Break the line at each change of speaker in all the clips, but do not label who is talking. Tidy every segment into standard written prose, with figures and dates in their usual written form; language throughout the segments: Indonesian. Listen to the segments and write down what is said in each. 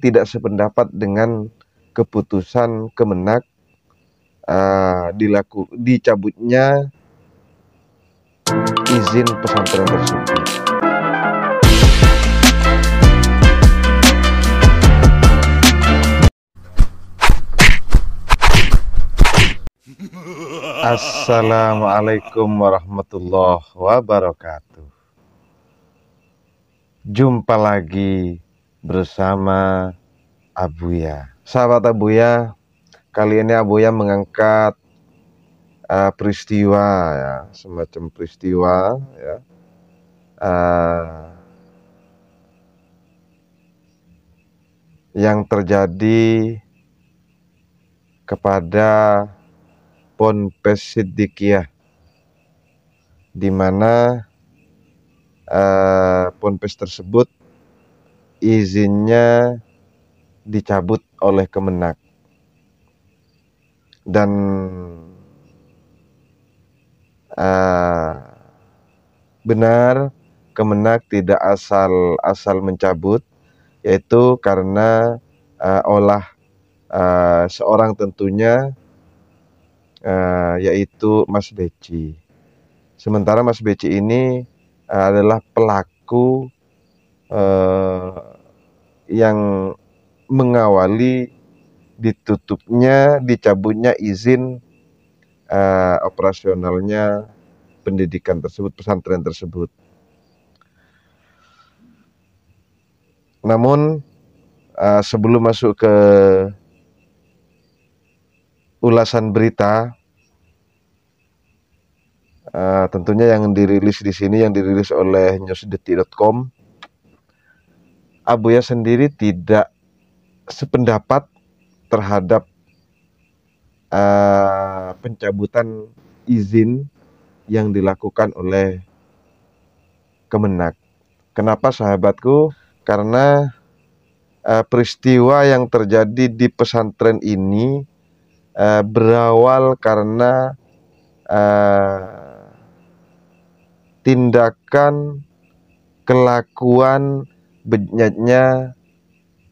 tidak sependapat dengan keputusan Kemenak dicabutnya izin pesantren tersebut. Assalamualaikum warahmatullahi wabarakatuh. Jumpa lagi bersama Abuya. Sahabat Abuya, kali ini Abuya mengangkat peristiwa ya, semacam peristiwa ya, yang terjadi kepada Ponpes Siddiqiyah, di mana ponpes tersebut izinnya dicabut oleh Kemenak, dan benar Kemenak tidak asal mencabut, yaitu karena seorang tentunya, yaitu Mas Beci. Sementara Mas Beci ini adalah pelaku yang mengawali dicabutnya izin operasionalnya pendidikan tersebut, pesantren tersebut. Namun sebelum masuk ke ulasan berita, tentunya yang dirilis di sini, yang dirilis oleh newsdetik.com, Abuya sendiri tidak sependapat terhadap pencabutan izin yang dilakukan oleh Kemenak. Kenapa sahabatku? Karena peristiwa yang terjadi di pesantren ini berawal karena tindakan kelakuan bejatnya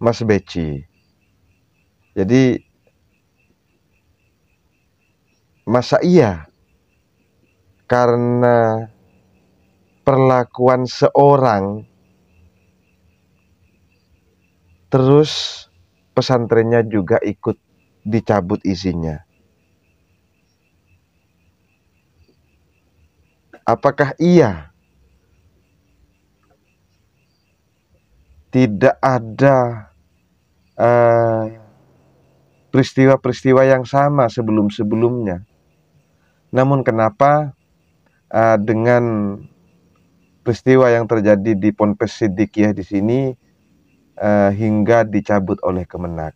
Mas Beci. Jadi masa iya karena perlakuan seorang terus pesantrennya juga ikut dicabut izinnya? Apakah iya tidak ada peristiwa-peristiwa yang sama sebelum-sebelumnya? Namun kenapa dengan peristiwa yang terjadi di Ponpes Siddiqiyah di sini hingga dicabut oleh Kemenak?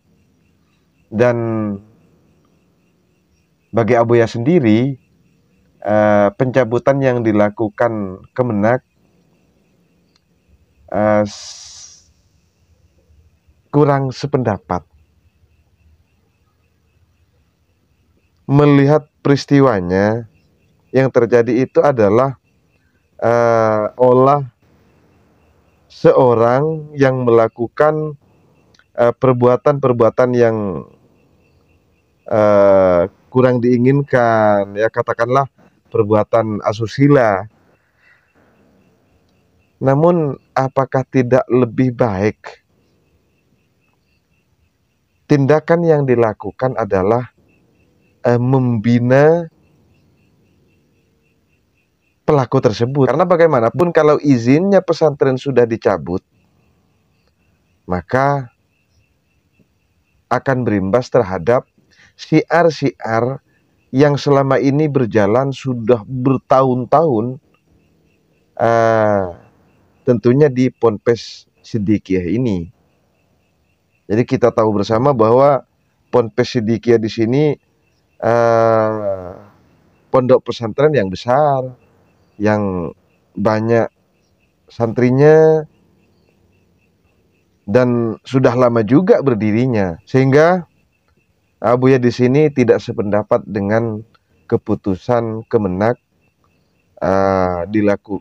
Dan bagi Abuya sendiri, pencabutan yang dilakukan Kemenak kurang sependapat. Melihat peristiwanya, yang terjadi itu adalah seorang yang melakukan perbuatan-perbuatan yang kurang diinginkan, ya katakanlah perbuatan asusila. Namun apakah tidak lebih baik tindakan yang dilakukan adalah membina pelaku tersebut? Karena bagaimanapun kalau izinnya pesantren sudah dicabut, maka akan berimbas terhadap syiar-syiar yang selama ini berjalan sudah bertahun-tahun, tentunya di Ponpes Siddiqiyah ini. Jadi kita tahu bersama bahwa Ponpes Siddiqiyah di sini pondok pesantren yang besar, yang banyak santrinya, dan sudah lama juga berdirinya, sehingga Abuya di sini tidak sependapat dengan keputusan Kemenak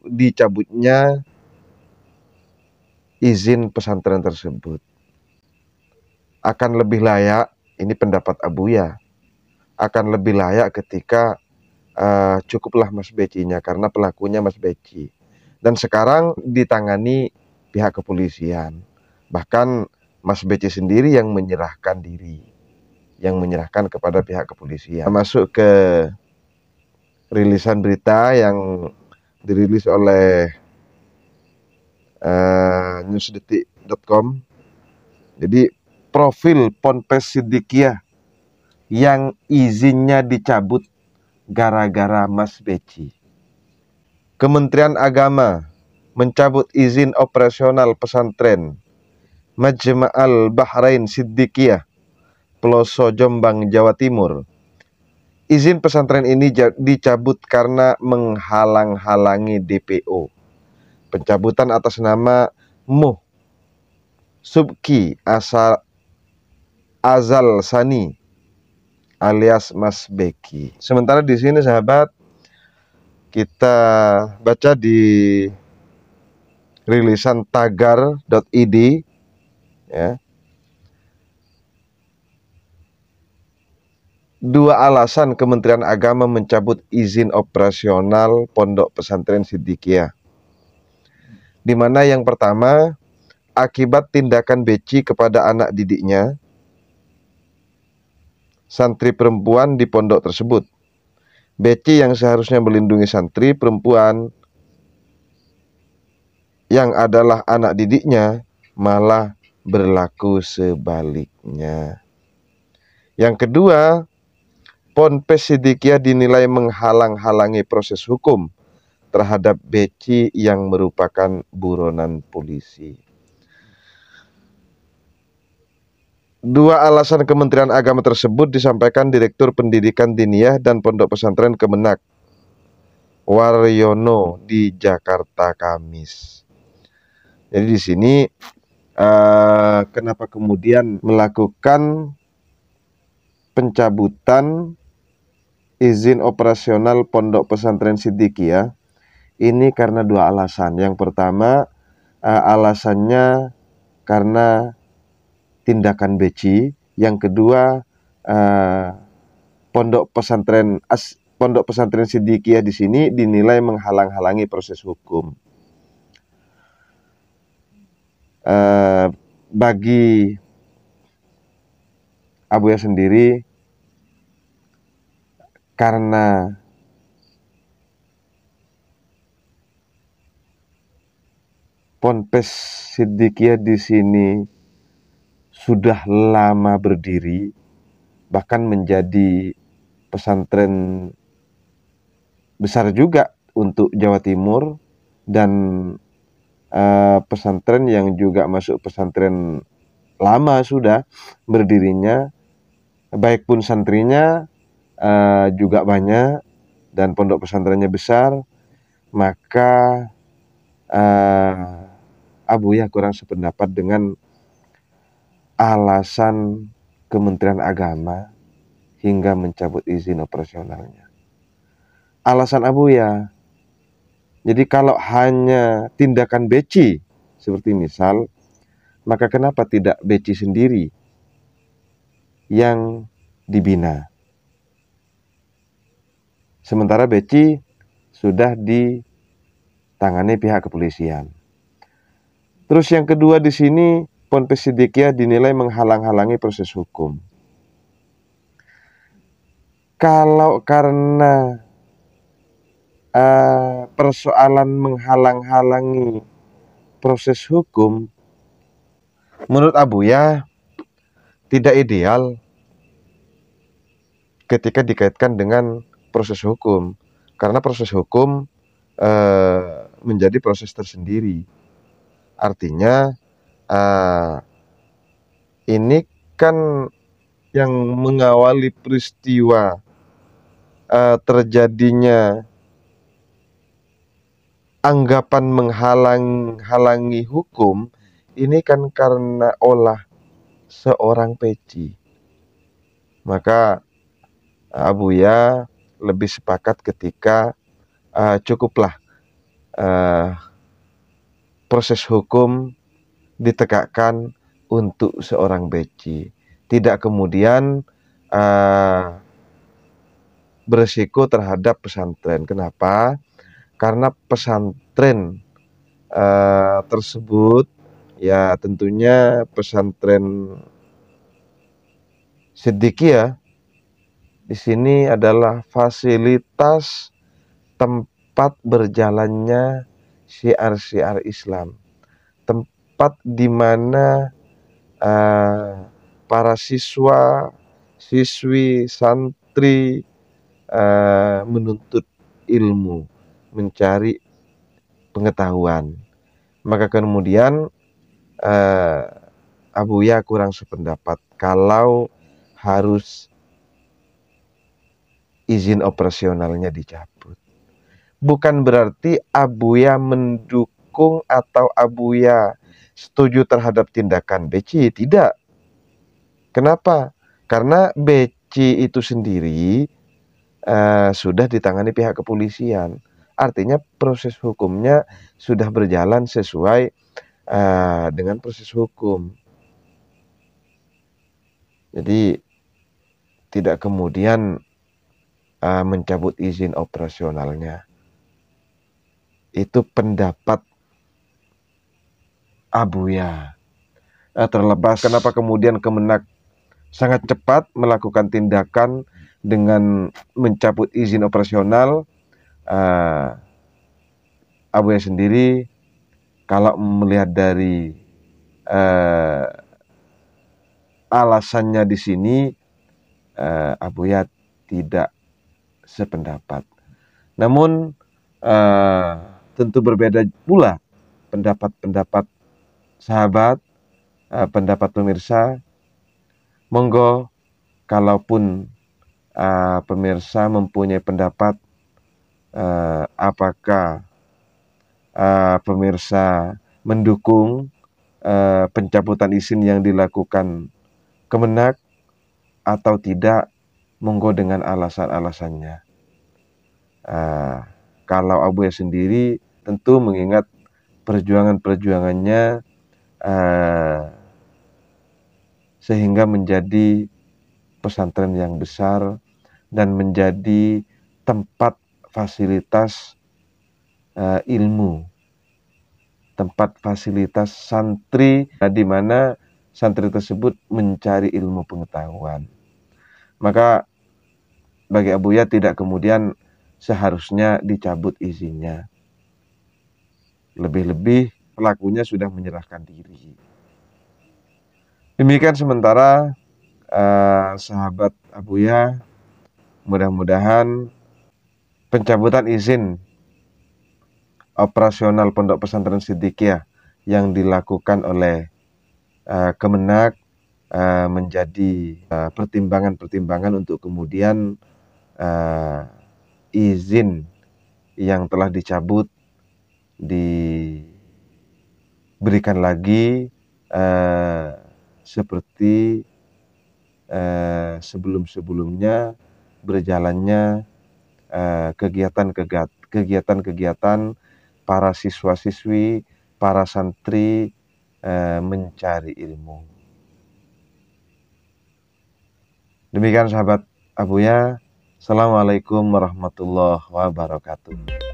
dicabutnya izin pesantren tersebut. akan lebih layak, ini pendapat Abuya, akan lebih layak ketika cukuplah Mas Becinya, karena pelakunya Mas Beci. Dan sekarang ditangani pihak kepolisian. Bahkan Mas Beci sendiri yang menyerahkan diri, yang menyerahkan kepada pihak kepolisian. Masuk ke rilisan berita yang dirilis oleh newsdetik.com. Jadi profil Ponpes Siddiqiyah yang izinnya dicabut gara-gara Mas Beci. Kementerian Agama mencabut izin operasional pesantren Majma'al Bahrain Siddiqiyah, Peloso Jombang, Jawa Timur. Izin pesantren ini dicabut karena menghalang-halangi DPO. Pencabutan atas nama Muh Subki Azal Sani alias Mas Beki. Sementara di sini sahabat, kita baca di rilisan tagar.id ya. Dua alasan Kementerian Agama mencabut izin operasional Pondok Pesantren Siddiqiyah. Di mana yang pertama, akibat tindakan Beci kepada anak didiknya, santri perempuan di pondok tersebut. Beci yang seharusnya melindungi santri perempuan yang adalah anak didiknya malah berlaku sebaliknya. Yang kedua, Ponpes Siddiqiyah dinilai menghalang-halangi proses hukum terhadap Beci yang merupakan buronan polisi. Dua alasan Kementerian Agama tersebut disampaikan Direktur Pendidikan Diniyah dan Pondok Pesantren Kemenak Waryono di Jakarta Kamis. Jadi di sini kenapa kemudian melakukan pencabutan izin operasional Pondok Pesantren Siddiqiyah? Ini karena dua alasan. Yang pertama, alasannya karena tindakan Beci. Yang kedua, Pondok Pesantren Siddiqiyah di sini dinilai menghalang-halangi proses hukum. Bagi Abuya sendiri, karena Ponpes Siddiqiyah di sini sudah lama berdiri, bahkan menjadi pesantren besar juga untuk Jawa Timur, dan pesantren yang juga masuk pesantren lama sudah berdirinya, baik pun santrinya juga banyak dan pondok pesantrennya besar, maka Abuya kurang sependapat dengan alasan Kementerian Agama hingga mencabut izin operasionalnya. Alasan Abuya, jadi kalau hanya tindakan Beci seperti misal, maka kenapa tidak Beci sendiri yang dibina? Sementara Beci sudah ditangani pihak kepolisian. Terus yang kedua di sini, Ponpes Siddiqiyah dinilai menghalang-halangi proses hukum. Kalau karena persoalan menghalang-halangi proses hukum, menurut Abuya tidak ideal ketika dikaitkan dengan proses hukum, karena proses hukum menjadi proses tersendiri. Artinya ini kan yang mengawali peristiwa terjadinya anggapan menghalangi hukum, ini kan karena olah seorang peci. Maka Abuya lebih sepakat ketika cukuplah proses hukum ditegakkan untuk seorang Beci. tidak kemudian beresiko terhadap pesantren. Kenapa? Karena pesantren tersebut ya tentunya pesantren Siddiqiyah di sini adalah fasilitas tempat berjalannya syiar-syiar Islam, tempat di mana para siswa, siswi, santri menuntut ilmu, mencari pengetahuan. Maka kemudian Abuya kurang sependapat kalau harus izin operasionalnya dicabut. Bukan berarti Abuya mendukung atau Abuya setuju terhadap tindakan Beci, tidak. Kenapa? Karena Beci itu sendiri sudah ditangani pihak kepolisian. Artinya proses hukumnya sudah berjalan sesuai dengan proses hukum. Jadi tidak kemudian mencabut izin operasionalnya. Itu pendapat Abuya. Terlepas kenapa kemudian Kemenak sangat cepat melakukan tindakan dengan mencabut izin operasional, Abuya sendiri kalau melihat dari alasannya di sini, Abuya tidak sependapat. Namun tentu berbeda pula pendapat-pendapat sahabat, pendapat pemirsa. Monggo kalaupun pemirsa mempunyai pendapat, apakah pemirsa mendukung pencabutan izin yang dilakukan Kemenak atau tidak, monggo dengan alasan-alasannya. Kalau Abuya sendiri tentu mengingat perjuangan-perjuangannya sehingga menjadi pesantren yang besar dan menjadi tempat fasilitas ilmu, tempat fasilitas santri, di mana santri tersebut mencari ilmu pengetahuan. Maka bagi Abuya tidak kemudian seharusnya dicabut izinnya. Lebih-lebih pelakunya sudah menyerahkan diri. Demikian sementara sahabat Abuya, mudah-mudahan pencabutan izin operasional Pondok Pesantren Siddiqiyah yang dilakukan oleh Kemenak menjadi pertimbangan-pertimbangan untuk kemudian izin yang telah dicabut diberikan lagi seperti sebelum-sebelumnya berjalannya kegiatan-kegiatan para siswa-siswi, para santri mencari ilmu. Demikian sahabat Abuya. Assalamualaikum warahmatullahi wabarakatuh.